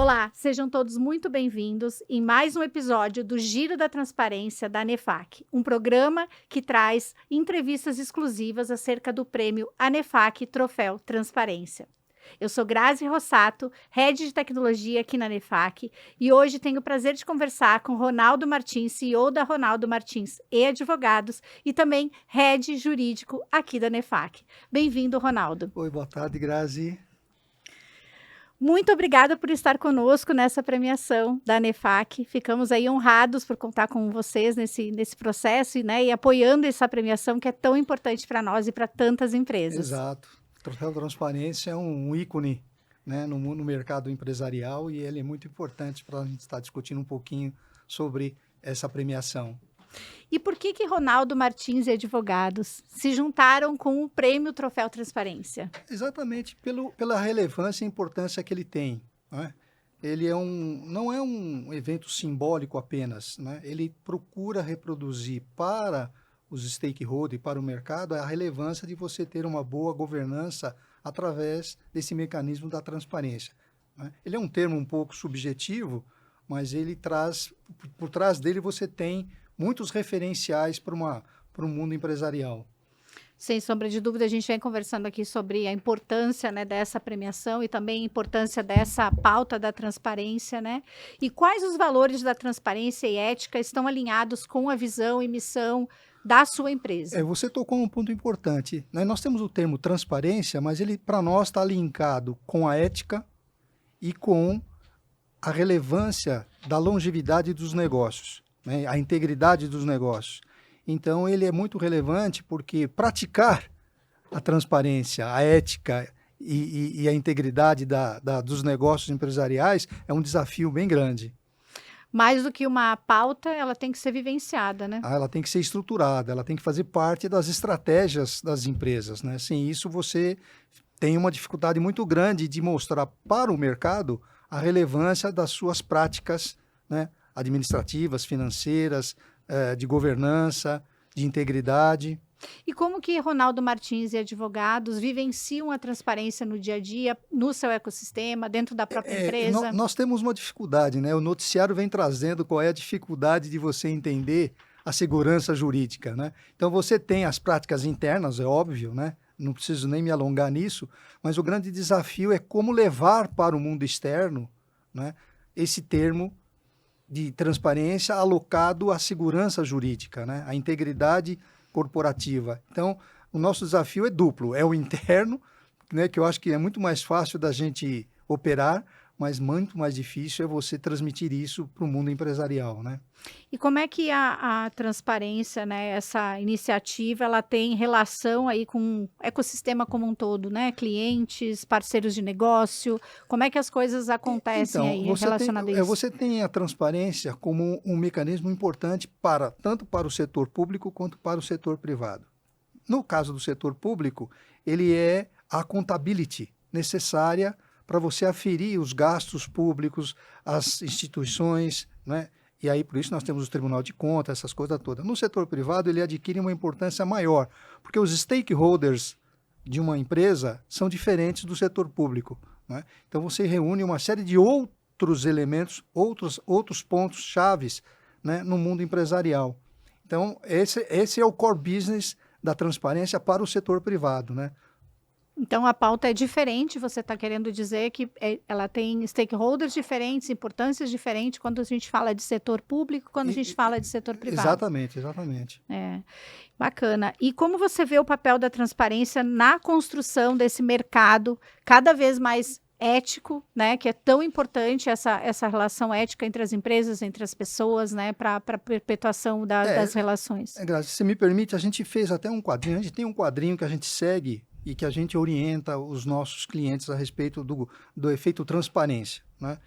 Olá, sejam todos muito bem-vindos em mais um episódio do Giro da Transparência da ANEFAC, um programa que traz entrevistas exclusivas acerca do prêmio ANEFAC Troféu Transparência. Eu sou Grazi Rossato, Head de Tecnologia aqui na ANEFAC, e hoje tenho o prazer de conversar com Ronaldo Martins, CEO da Ronaldo Martins e Advogados, e também Head Jurídico aqui da ANEFAC. Bem-vindo, Ronaldo. Oi, boa tarde, Grazi. Muito obrigada por estar conosco nessa premiação da ANEFAC. Ficamos aí honrados por contar com vocês nesse processo e apoiando essa premiação que é tão importante para nós e para tantas empresas. Exato. O Troféu Transparência é um ícone, né, no mercado empresarial, e ele é muito importante para a gente estar discutindo um pouquinho sobre essa premiação. E por que Ronaldo Martins e Advogados se juntaram com o prêmio Troféu Transparência? Exatamente pela relevância e importância que ele tem, né? Ele não é um evento simbólico apenas, né? Ele procura reproduzir para os stakeholders e para o mercado a relevância de você ter uma boa governança através desse mecanismo da transparência, né? Ele é um termo um pouco subjetivo, mas ele traz, por trás dele você tem muitos referenciais para um mundo empresarial. Sem sombra de dúvida, a gente vem conversando aqui sobre a importância, né, dessa premiação e também a importância dessa pauta da transparência, né? E quais os valores da transparência e ética estão alinhados com a visão e missão da sua empresa? Você tocou num ponto importante, né? Nós temos o termo transparência, mas ele, para nós, está linkado com a ética e com a relevância da longevidade dos negócios, né? A integridade dos negócios. Então, ele é muito relevante porque praticar a transparência, a ética e a integridade dos negócios empresariais é um desafio bem grande. Mais do que uma pauta, ela tem que ser vivenciada, né? Ela tem que ser estruturada, ela tem que fazer parte das estratégias das empresas, né? Sem isso, você tem uma dificuldade muito grande de mostrar para o mercado a relevância das suas práticas, né, administrativas, financeiras, de governança, de integridade. E como que Ronaldo Martins e Advogados vivenciam a transparência no dia a dia, no seu ecossistema, dentro da própria empresa? Nós temos uma dificuldade, né? O noticiário vem trazendo qual é a dificuldade de você entender a segurança jurídica, né? Então, você tem as práticas internas, é óbvio, né? Não preciso nem me alongar nisso, mas o grande desafio é como levar para o mundo externo, né, esse termo de transparência alocado à segurança jurídica, né, à integridade corporativa. Então, o nosso desafio é duplo, é o interno, né, que eu acho que é muito mais fácil da gente operar, mas muito mais difícil é você transmitir isso para o mundo empresarial, né? E como é que a transparência, né, essa iniciativa, ela tem relação aí com o ecossistema como um todo, né? Clientes, parceiros de negócio, como é que as coisas acontecem aí relacionadas a isso? Você tem a transparência como um mecanismo importante tanto para o setor público quanto para o setor privado. No caso do setor público, ele é a accountability necessária para você aferir os gastos públicos, as instituições, né? E aí, por isso, nós temos o Tribunal de Contas, essas coisas todas. No setor privado, ele adquire uma importância maior, porque os stakeholders de uma empresa são diferentes do setor público, né? Então, você reúne uma série de outros elementos, outros pontos chaves, né, no mundo empresarial. Então, esse é o core business da transparência para o setor privado, né? Então, a pauta é diferente, você está querendo dizer que ela tem stakeholders diferentes, importâncias diferentes quando a gente fala de setor público, quando a gente fala de setor privado. Exatamente. Bacana. E como você vê o papel da transparência na construção desse mercado cada vez mais ético, né, que é tão importante essa relação ética entre as empresas, entre as pessoas, né, para a perpetuação das relações? Grazi, se me permite, a gente fez até um quadrinho, a gente tem um quadrinho que a gente segue e que a gente orienta os nossos clientes a respeito do efeito transparência, né?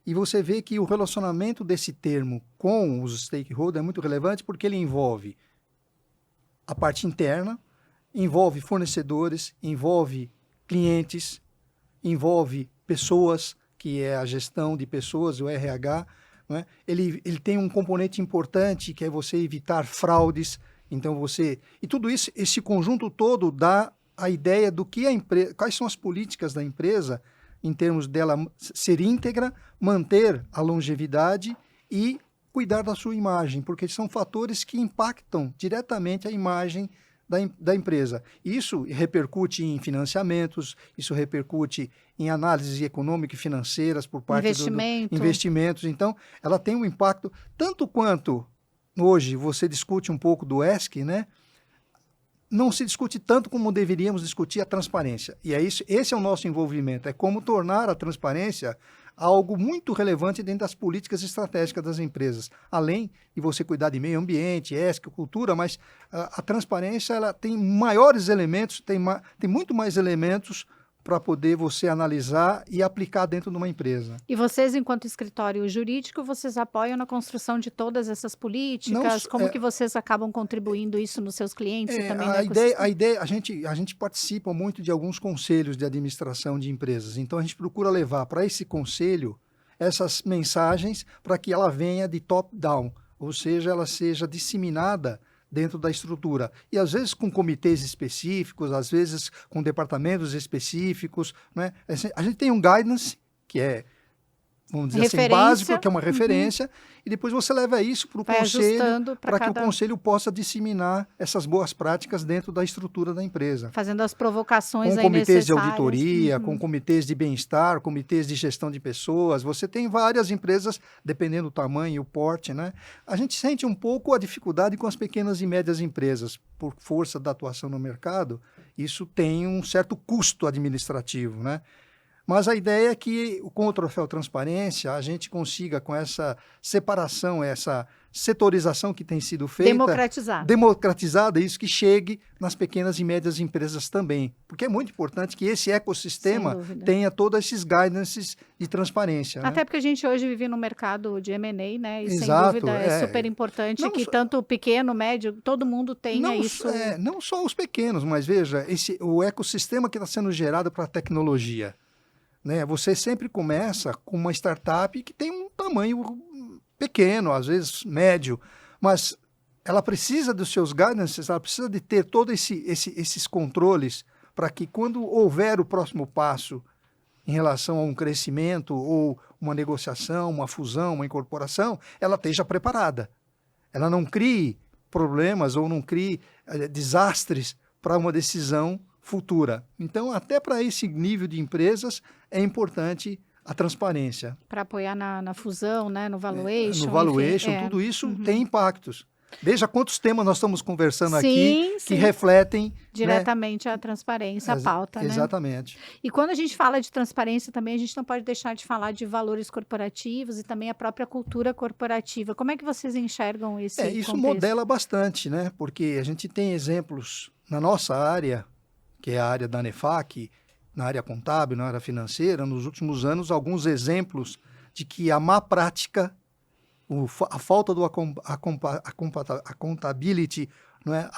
E você vê que o relacionamento desse termo com os stakeholders é muito relevante porque ele envolve a parte interna, envolve fornecedores, envolve clientes, envolve pessoas, que é a gestão de pessoas, o RH, né? Ele tem um componente importante que é você evitar fraudes. Então e tudo isso, esse conjunto todo dá a ideia do que quais são as políticas da empresa em termos dela ser íntegra, manter a longevidade e cuidar da sua imagem, porque são fatores que impactam diretamente a imagem da empresa. Isso repercute em financiamentos, isso repercute em análises econômicas e financeiras por parte do investimentos. Então, ela tem um impacto, tanto quanto hoje você discute um pouco do ESG, né? Não se discute tanto como deveríamos discutir a transparência. E é isso, esse é o nosso envolvimento, é como tornar a transparência algo muito relevante dentro das políticas estratégicas das empresas. Além de você cuidar de meio ambiente, ESG, cultura, mas a transparência ela tem maiores elementos, tem muito mais elementos para poder você analisar e aplicar dentro de uma empresa. E vocês, enquanto escritório jurídico, vocês apoiam na construção de todas essas políticas? Como que vocês acabam contribuindo isso nos seus clientes e também a ideia, a gente participa muito de alguns conselhos de administração de empresas. Então, a gente procura levar para esse conselho essas mensagens para que ela venha de top-down, ou seja, ela seja disseminada dentro da estrutura. E às vezes com comitês específicos, às vezes com departamentos específicos, né? A gente tem um guidance, que é, vamos dizer assim, básico, que é uma referência, e depois você leva isso para o conselho, para que o conselho possa disseminar essas boas práticas dentro da estrutura da empresa. Fazendo as provocações com comitês de auditoria, com comitês de bem-estar, comitês de gestão de pessoas. Você tem várias empresas, dependendo do tamanho e o porte, né? A gente sente um pouco a dificuldade com as pequenas e médias empresas, por força da atuação no mercado. Isso tem um certo custo administrativo, né? Mas a ideia é que, com o Troféu Transparência, a gente consiga, com essa separação, essa setorização que tem sido feita... Democratizada, isso que chegue nas pequenas e médias empresas também. Porque é muito importante que esse ecossistema tenha todos esses guidances de transparência. Até né? porque a gente hoje vive no mercado de M&A, né? E Exato, sem dúvida é super importante que tanto o pequeno, médio, todo mundo tenha isso. Não só os pequenos, mas veja, o ecossistema que está sendo gerado para a tecnologia. Né? Você sempre começa com uma startup que tem um tamanho pequeno, às vezes médio, mas ela precisa dos seus guidances, ela precisa de ter todos esses controles para que quando houver o próximo passo em relação a um crescimento ou uma negociação, uma fusão, uma incorporação, ela esteja preparada. Ela não crie problemas ou não crie desastres para uma decisão futura. Então, até para esse nível de empresas, é importante a transparência. Para apoiar na fusão, né? No valuation. No valuation, enfim, tudo isso tem impactos. Veja quantos temas nós estamos conversando aqui que refletem... diretamente a transparência, a pauta. Né? Exatamente. E quando a gente fala de transparência também, a gente não pode deixar de falar de valores corporativos e também a própria cultura corporativa. Como é que vocês enxergam esse isso contexto? Modela bastante, né? Porque a gente tem exemplos na nossa área, que é a área da ANEFAC, na área contábil, na área financeira, nos últimos anos, alguns exemplos de que a má prática, a falta do accountability, não é?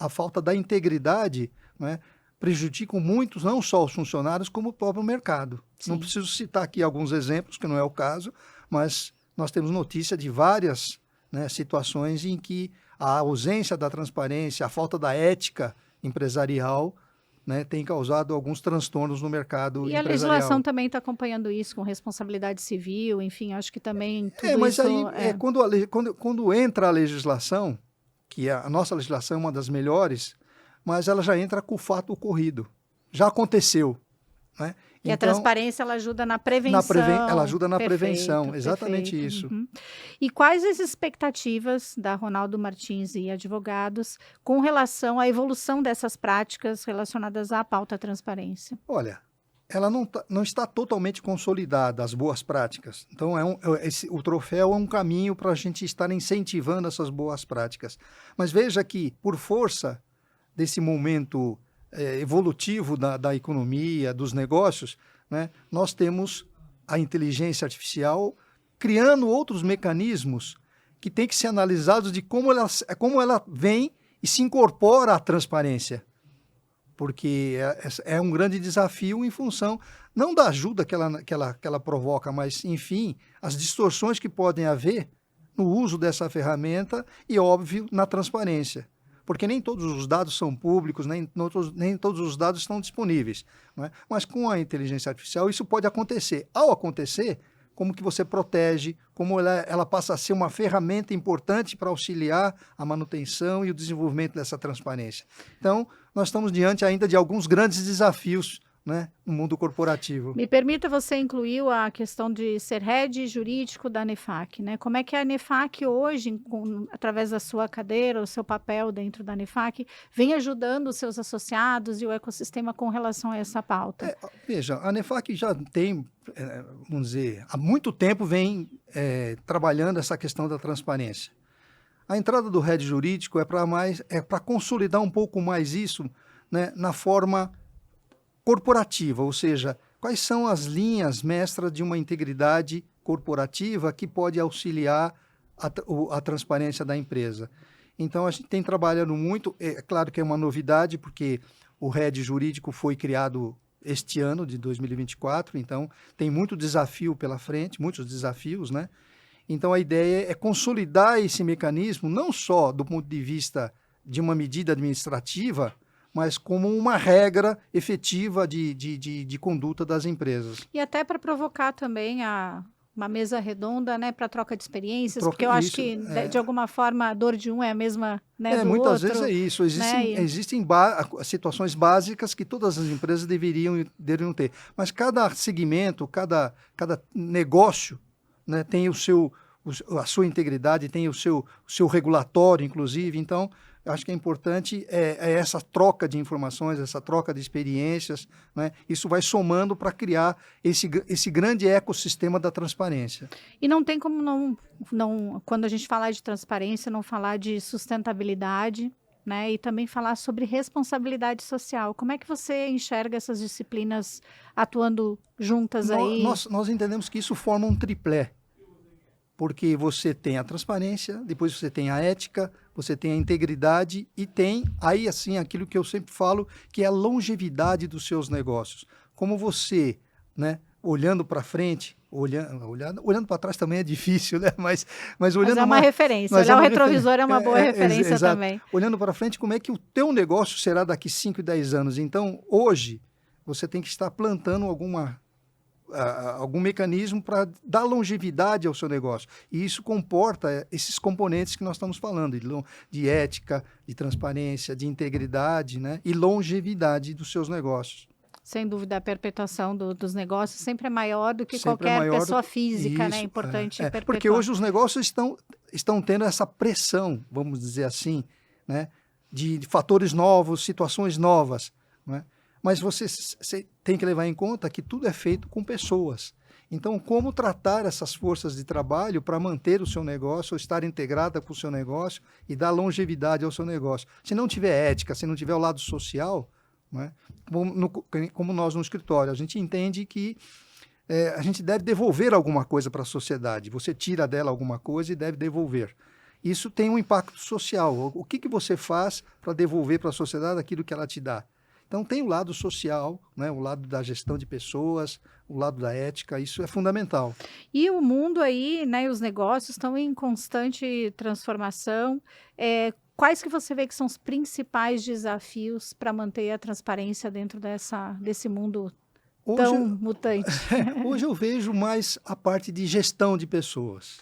A falta da integridade, não é? Prejudicam muitos, não só os funcionários, como o próprio mercado. Sim. Não preciso citar aqui alguns exemplos, que não é o caso, mas nós temos notícia de várias, né, situações em que a ausência da transparência, a falta da ética empresarial, né, tem causado alguns transtornos no mercado empresarial. E a legislação também está acompanhando isso, com responsabilidade civil, enfim, acho que também tudo mas isso... aí, quando entra a legislação, que a nossa legislação é uma das melhores, mas ela já entra com o fato ocorrido. Já aconteceu. Né? E então, a transparência, ela ajuda na prevenção. Ela ajuda na prevenção, exatamente isso. Uhum. E quais as expectativas da Ronaldo Martins e Advogados com relação à evolução dessas práticas relacionadas à pauta transparência? Olha, ela não está totalmente consolidada, as boas práticas. Então, o troféu é um caminho para a gente estar incentivando essas boas práticas. Mas veja que, por força desse momento evolutivo da economia, dos negócios, né, nós temos a inteligência artificial criando outros mecanismos que têm que ser analisados de como ela vem e se incorpora à transparência. Porque é um grande desafio em função, não da ajuda que ela provoca, mas, enfim, as distorções que podem haver no uso dessa ferramenta e, óbvio, na transparência. porque nem todos os dados são públicos, nem todos os dados estão disponíveis, não é? Mas com a inteligência artificial isso pode acontecer. Ao acontecer, como que você protege, como ela passa a ser uma ferramenta importante para auxiliar a manutenção e o desenvolvimento dessa transparência. Então, nós estamos diante ainda de alguns grandes desafios, né, no mundo corporativo. Me permita, você incluiu a questão de ser head jurídico da ANEFAC, né? Como é que a ANEFAC hoje, através da sua cadeira, o seu papel dentro da ANEFAC, vem ajudando os seus associados e o ecossistema com relação a essa pauta? Veja, a ANEFAC já tem, vamos dizer, há muito tempo vem trabalhando essa questão da transparência. A entrada do head jurídico é para consolidar um pouco mais isso, né, na forma corporativa, ou seja, quais são as linhas mestras de uma integridade corporativa que pode auxiliar a transparência da empresa. Então, a gente tem trabalhado muito, é claro que é uma novidade, porque o head jurídico foi criado este ano, de 2024, então tem muito desafio pela frente, muitos desafios, né? Então, a ideia é consolidar esse mecanismo, não só do ponto de vista de uma medida administrativa, mas como uma regra efetiva de conduta das empresas. E até para provocar também uma mesa redonda, né, para troca de experiências, porque eu acho que, de alguma forma, a dor de um é a mesma, né, do muitas outro. Vezes é isso. Existem situações básicas que todas as empresas deveriam ter, mas cada segmento, cada negócio, né, tem a sua integridade, tem o seu regulatório, inclusive. Então, eu acho que é importante essa troca de informações, essa troca de experiências, né? Isso vai somando para criar esse grande ecossistema da transparência. E não tem como não, quando a gente falar de transparência, não falar de sustentabilidade, né? E também falar sobre responsabilidade social. Como é que você enxerga essas disciplinas atuando juntas aí? Nós entendemos que isso forma um triplé. Porque você tem a transparência, depois você tem a ética, você tem a integridade e tem, aí assim, aquilo que eu sempre falo, que é a longevidade dos seus negócios. Como você, né, olhando para frente, olhando para trás também é difícil, né? Mas olhando... Mas é uma referência, olhar o retrovisor é uma boa referência também. Olhando para frente, como é que o teu negócio será daqui 5 e 10 anos? Então, hoje, você tem que estar plantando algum mecanismo para dar longevidade ao seu negócio. E isso comporta esses componentes que nós estamos falando, de ética, de transparência, de integridade, né? E longevidade dos seus negócios. Sem dúvida, a perpetuação dos negócios sempre é maior do que qualquer pessoa física, né? É importante perpetuar. Porque hoje os negócios estão tendo essa pressão, vamos dizer assim, né? De fatores novos, situações novas, né? Mas você tem que levar em conta que tudo é feito com pessoas. Então, como tratar essas forças de trabalho para manter o seu negócio, ou estar integrada com o seu negócio e dar longevidade ao seu negócio? Se não tiver ética, se não tiver o lado social, né? Como nós no escritório, a gente entende que a gente deve devolver alguma coisa para a sociedade. Você tira dela alguma coisa e deve devolver. Isso tem um impacto social. O que você faz para devolver para a sociedade aquilo que ela te dá? Então, tem o lado social, né, o lado da gestão de pessoas, o lado da ética, isso é fundamental. E o mundo aí, né, os negócios estão em constante transformação. Quais que você vê que são os principais desafios para manter a transparência dentro desse mundo tão mutante? Hoje eu vejo mais a parte de gestão de pessoas,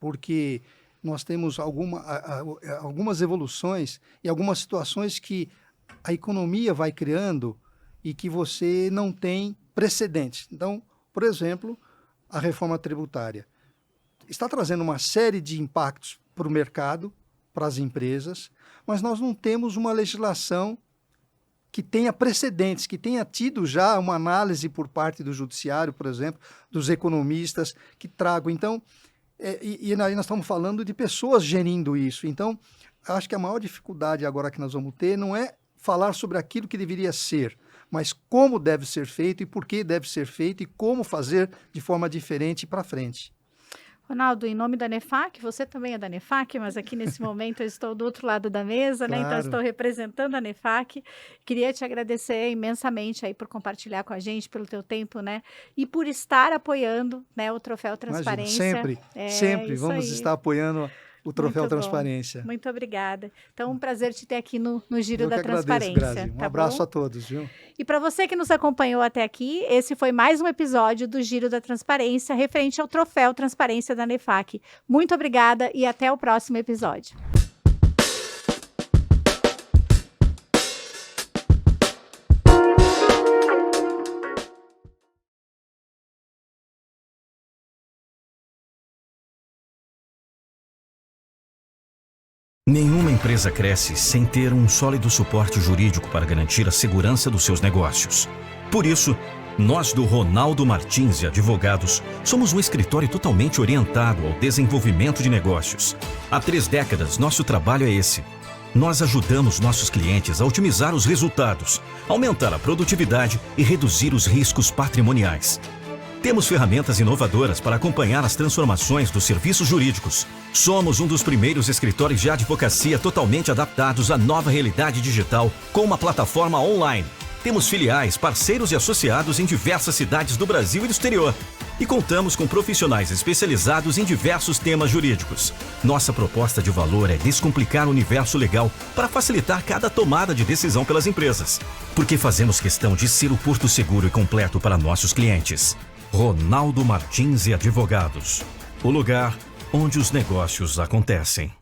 porque nós temos algumas evoluções e algumas situações que a economia vai criando e que você não tem precedentes. Então, por exemplo, a reforma tributária está trazendo uma série de impactos para o mercado, para as empresas, mas nós não temos uma legislação que tenha precedentes, que tenha tido já uma análise por parte do judiciário, por exemplo, dos economistas que tragam. Então, e aí nós estamos falando de pessoas gerindo isso. Então, acho que a maior dificuldade agora que nós vamos ter não é falar sobre aquilo que deveria ser, mas como deve ser feito e por que deve ser feito e como fazer de forma diferente para frente. Ronaldo, em nome da ANEFAC, você também é da ANEFAC, mas aqui nesse momento eu estou do outro lado da mesa, claro, né? Então estou representando a ANEFAC. Queria te agradecer imensamente aí por compartilhar com a gente, pelo teu tempo, né? E por estar apoiando, né, o Troféu Transparência. Imagina, sempre vamos estar apoiando o Troféu Muito bom. Transparência. Muito obrigada. Então, um prazer te ter aqui no Giro Eu da que agradeço, Transparência. Grazi. Um Tá abraço bom? a todos, viu? E para você que nos acompanhou até aqui, esse foi mais um episódio do Giro da Transparência, referente ao Troféu Transparência da ANEFAC. Muito obrigada e até o próximo episódio. Nenhuma empresa cresce sem ter um sólido suporte jurídico para garantir a segurança dos seus negócios. Por isso, nós do Ronaldo Martins e Advogados somos um escritório totalmente orientado ao desenvolvimento de negócios. Há 3 décadas, nosso trabalho é esse. Nós ajudamos nossos clientes a otimizar os resultados, aumentar a produtividade e reduzir os riscos patrimoniais. Temos ferramentas inovadoras para acompanhar as transformações dos serviços jurídicos. Somos um dos primeiros escritórios de advocacia totalmente adaptados à nova realidade digital com uma plataforma online. Temos filiais, parceiros e associados em diversas cidades do Brasil e do exterior. E contamos com profissionais especializados em diversos temas jurídicos. Nossa proposta de valor é descomplicar o universo legal para facilitar cada tomada de decisão pelas empresas. Porque fazemos questão de ser o porto seguro e completo para nossos clientes. Ronaldo Martins e Advogados. O lugar onde os negócios acontecem.